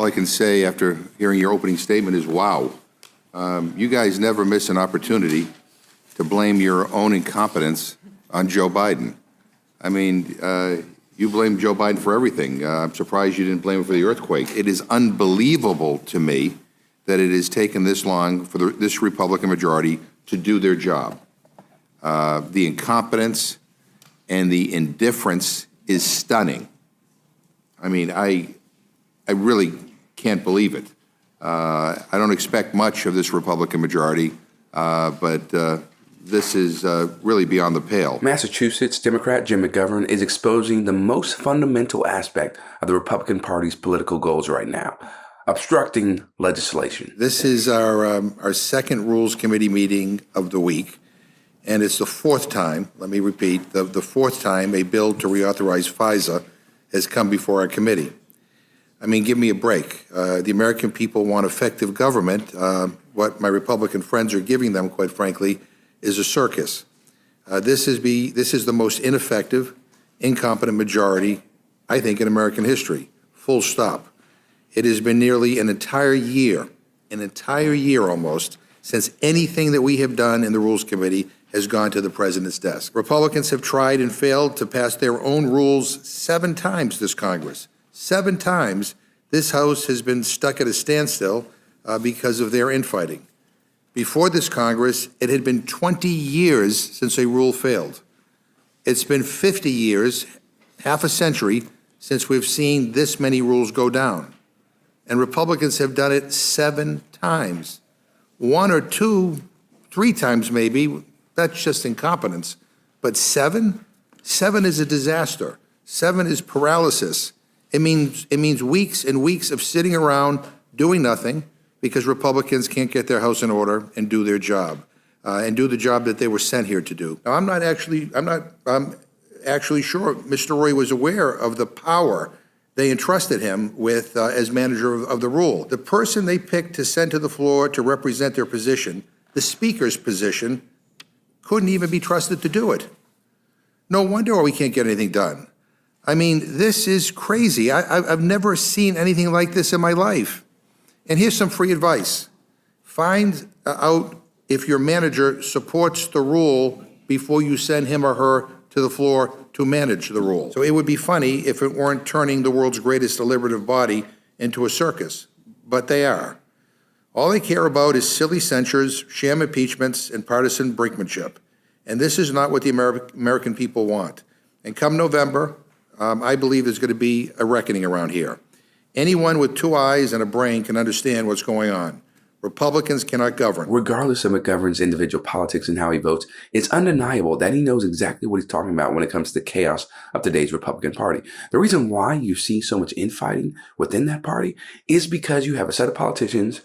All I can say after hearing your opening statement is, wow. You guys never miss an opportunity to blame your own incompetence on Joe Biden. I mean, you blame Joe Biden for everything. I'm surprised you didn't blame him for the earthquake. It is unbelievable to me that it has taken this long for this Republican majority to do their job. The incompetence and the indifference is stunning. I mean, I really can't believe it. I don't expect much of this Republican majority, but this is really beyond the pale. Massachusetts Democrat Jim McGovern is exposing the most fundamental aspect of the Republican Party's political goals right now: obstructing legislation. This is our second Rules Committee meeting of the week, and it's the fourth time, let me repeat, the fourth time a bill to reauthorize FISA has come before our committee. I mean, give me a break. The American people want effective government. What my Republican friends are giving them, quite frankly, is a circus. This is the most ineffective, incompetent majority, I think, in American history. Full stop. It has been nearly an entire year almost, since anything that we have done in the Rules Committee has gone to the President's desk. Republicans have tried and failed to pass their own rules 7 times this Congress. 7 times this House has been stuck at a standstill because of their infighting. Before this Congress, it had been 20 years since a rule failed. It's been 50 years, half a century, since we've seen this many rules go down. And Republicans have done it 7 times. 1 or 2, 3 times maybe, that's just incompetence. But 7? 7 is a disaster. 7 is paralysis. It means weeks and weeks of sitting around doing nothing because Republicans can't get their house in order and do their job, and do the job that they were sent here to do. Now, I'm actually sure Mr. Roy was aware of the power they entrusted him with as manager of the rule. The person they picked to send to the floor to represent their position, the Speaker's position, couldn't even be trusted to do it. No wonder we can't get anything done. I mean, this is crazy. I've never seen anything like this in my life. And here's some free advice. Find out if your manager supports the rule before you send him or her to the floor to manage the rule. So it would be funny if it weren't turning the world's greatest deliberative body into a circus, but they are. All they care about is silly censures, sham impeachments, and partisan brinkmanship. And this is not what the American people want. And come November, I believe there's going to be a reckoning around here. Anyone with 2 eyes and a brain can understand what's going on. Republicans cannot govern. Regardless of McGovern's individual politics and how he votes, it's undeniable that he knows exactly what he's talking about when it comes to the chaos of today's Republican Party. The reason why you see so much infighting within that party is because you have a set of politicians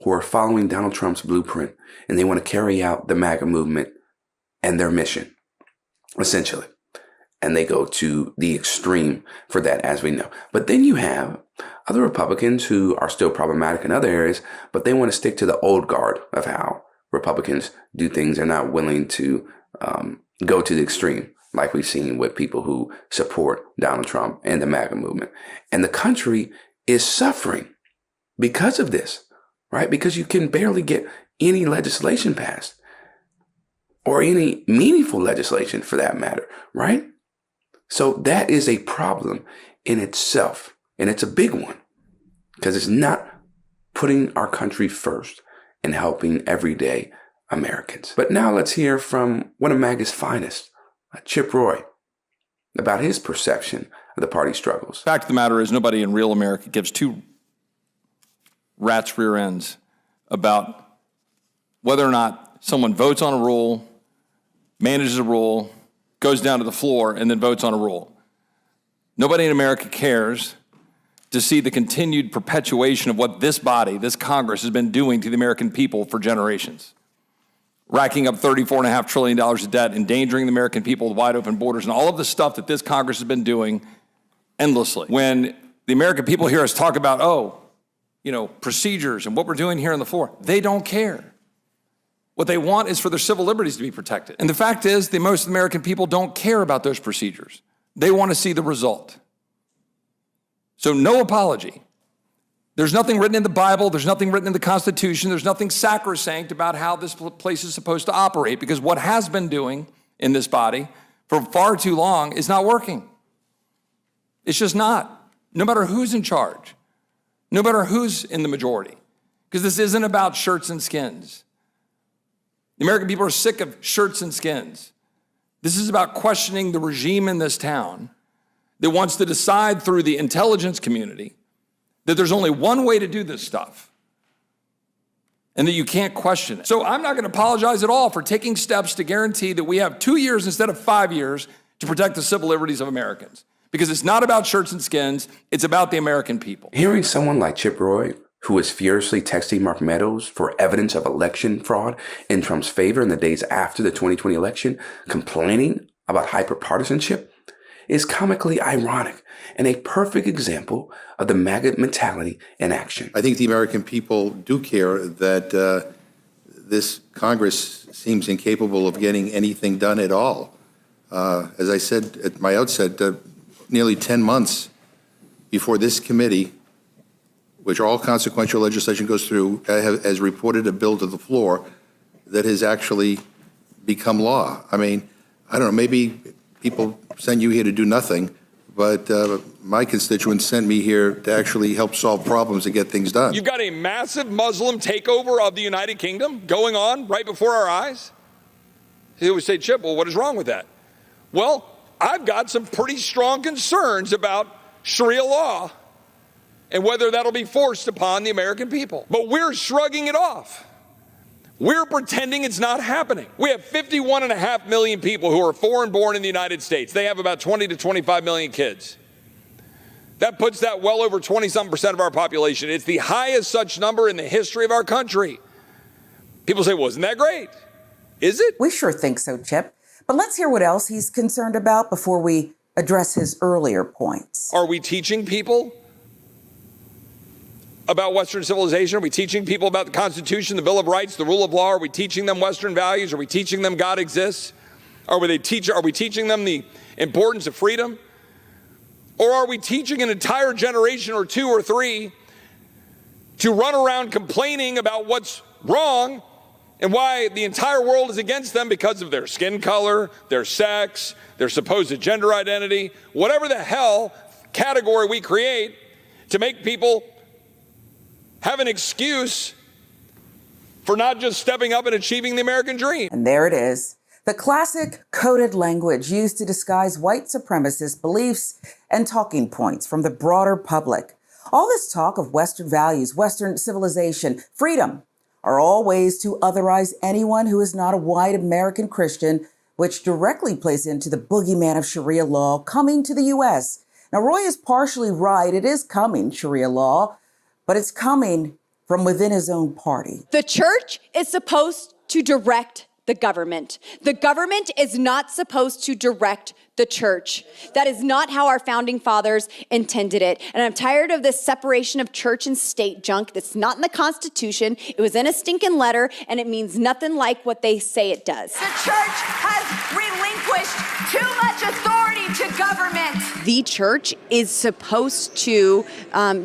who are following Donald Trump's blueprint, and they want to carry out the MAGA movement and their mission, essentially. And they go to the extreme for that, as we know. But then you have other Republicans who are still problematic in other areas, but they want to stick to the old guard of how Republicans do things. They're not willing to go to the extreme, like we've seen with people who support Donald Trump and the MAGA movement. And the country is suffering because of this, right? Because you can barely get any legislation passed, or any meaningful legislation for that matter, right? So that is a problem in itself, and it's a big one because it's not putting our country first and helping everyday Americans. But now let's hear from one of MAGA's finest, Chip Roy, about his perception of the party struggles. Fact of the matter is, nobody in real America gives 2 rats' rear ends about whether or not someone votes on a rule, manages a rule, goes down to the floor, and then votes on a rule. Nobody in America cares to see the continued perpetuation of what this body, this Congress, has been doing to the American people for generations. Racking up $34.5 trillion of debt, endangering the American people with wide open borders, and all of the stuff that this Congress has been doing endlessly. When the American people hear us talk about, procedures and what we're doing here on the floor, they don't care. What they want is for their civil liberties to be protected. And the fact is that most American people don't care about those procedures. They want to see the result. So no apology. There's nothing written in the Bible, there's nothing written in the Constitution, there's nothing sacrosanct about how this place is supposed to operate, because what has been doing in this body for far too long is not working. It's just not, no matter who's in charge, no matter who's in the majority, because this isn't about shirts and skins. The American people are sick of shirts and skins. This is about questioning the regime in this town that wants to decide through the intelligence community that there's only one way to do this stuff and that you can't question it. So I'm not going to apologize at all for taking steps to guarantee that we have 2 years instead of 5 years to protect the civil liberties of Americans. Because it's not about shirts and skins, it's about the American people. Hearing someone like Chip Roy, who was furiously texting Mark Meadows for evidence of election fraud in Trump's favor in the days after the 2020 election, complaining about hyperpartisanship, is comically ironic and a perfect example of the MAGA mentality in action. I think the American people do care that this Congress seems incapable of getting anything done at all. As I said at my outset, nearly 10 months before this committee, which all consequential legislation goes through, has reported a bill to the floor that has actually become law. I mean, I don't know, maybe people send you here to do nothing, but my constituents sent me here to actually help solve problems and get things done. You've got a massive Muslim takeover of the United Kingdom going on right before our eyes. He would say, Chip, well, what is wrong with that? Well, I've got some pretty strong concerns about Sharia law and whether that'll be forced upon the American people. But we're shrugging it off. We're pretending it's not happening. We have 51.5 million people who are foreign born in the United States. They have about 20 to 25 million kids. That puts that well over 20-some% of our population. It's the highest such number in the history of our country. People say, well, isn't that great? Is it? We sure think so, Chip. But let's hear what else he's concerned about before we address his earlier points. Are we teaching people about Western civilization? Are we teaching people about the Constitution, the Bill of Rights, the rule of law? Are we teaching them Western values? Are we teaching them God exists? Are we teaching them the importance of freedom? Or are we teaching an entire generation or two or three to run around complaining about what's wrong and why the entire world is against them because of their skin color, their sex, their supposed gender identity, whatever the hell category we create to make people have an excuse for not just stepping up and achieving the American dream. And there it is. The classic coded language used to disguise white supremacist beliefs and talking points from the broader public. All this talk of Western values, Western civilization, freedom are all ways to otherize anyone who is not a white American Christian, which directly plays into the boogeyman of Sharia law coming to the U.S. Now, Roy is partially right. It is coming, Sharia law, but it's coming from within his own party. The church is supposed to direct the government. The government is not supposed to direct the church. That is not how our founding fathers intended it. And I'm tired of this separation of church and state junk that's not in the Constitution. It was in a stinking letter, and it means nothing like what they say it does. The church has relinquished too much authority to government. The church is supposed to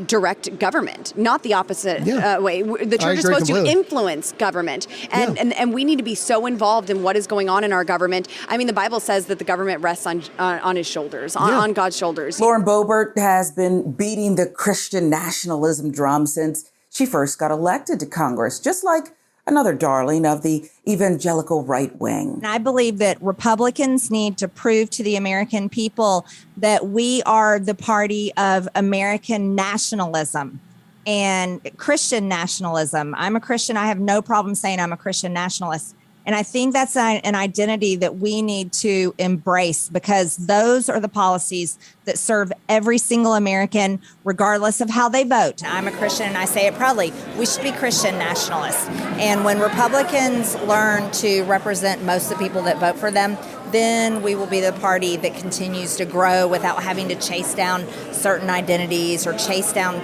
direct government, not the opposite way. The church is supposed to influence government. And we need to be so involved in what is going on in our government. I mean, the Bible says that the government rests on his shoulders, on God's shoulders. Lauren Boebert has been beating the Christian nationalism drum since she first got elected to Congress, just like another darling of the evangelical right wing. And I believe that Republicans need to prove to the American people that we are the party of American nationalism and Christian nationalism. I'm a Christian. I have no problem saying I'm a Christian nationalist. And I think that's an identity that we need to embrace, because those are the policies that serve every single American, regardless of how they vote. I'm a Christian, and I say it proudly. We should be Christian nationalists. And when Republicans learn to represent most of the people that vote for them, then we will be the party that continues to grow without having to chase down certain identities or chase down,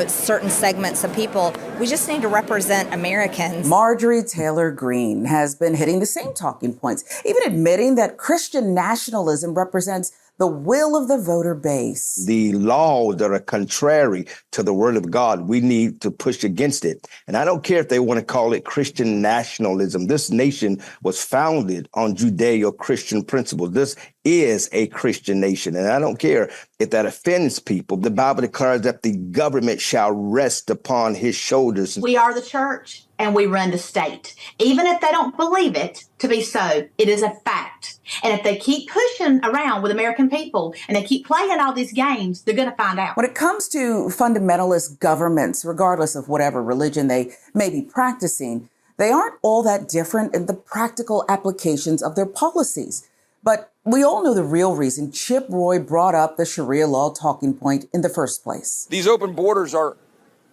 certain segments of people. We just need to represent Americans. Marjorie Taylor Greene has been hitting the same talking points, even admitting that Christian nationalism represents the will of the voter base. The laws that are contrary to the word of God, we need to push against it. And I don't care if they want to call it Christian nationalism. This nation was founded on Judeo-Christian principles. This is a Christian nation. And I don't care if that offends people. The Bible declares that the government shall rest upon his shoulders. We are the church and we run the state. Even if they don't believe it to be so, it is a fact. And if they keep pushing around with American people and they keep playing all these games, they're going to find out. When it comes to fundamentalist governments, regardless of whatever religion they may be practicing, they aren't all that different in the practical applications of their policies. But we all know the real reason Chip Roy brought up the Sharia law talking point in the first place. These open borders are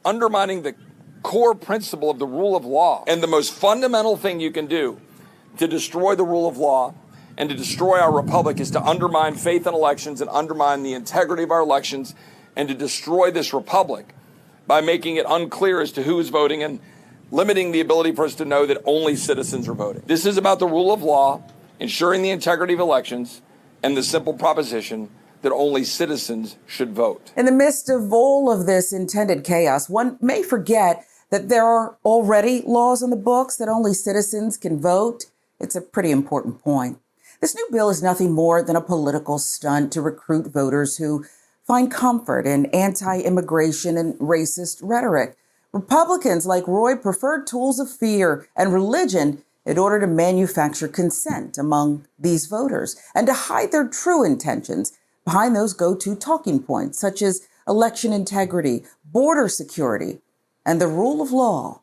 undermining the core principle of the rule of law. And the most fundamental thing you can do to destroy the rule of law and to destroy our republic is to undermine faith in elections and undermine the integrity of our elections and to destroy this republic by making it unclear as to who is voting and limiting the ability for us to know that only citizens are voting. This is about the rule of law, ensuring the integrity of elections, and the simple proposition that only citizens should vote. In the midst of all of this intended chaos, one may forget that there are already laws on the books that only citizens can vote. It's a pretty important point. This new bill is nothing more than a political stunt to recruit voters who find comfort in anti-immigration and racist rhetoric. Republicans like Roy preferred tools of fear and religion in order to manufacture consent among these voters and to hide their true intentions behind those go-to talking points, such as election integrity, border security, and the rule of law.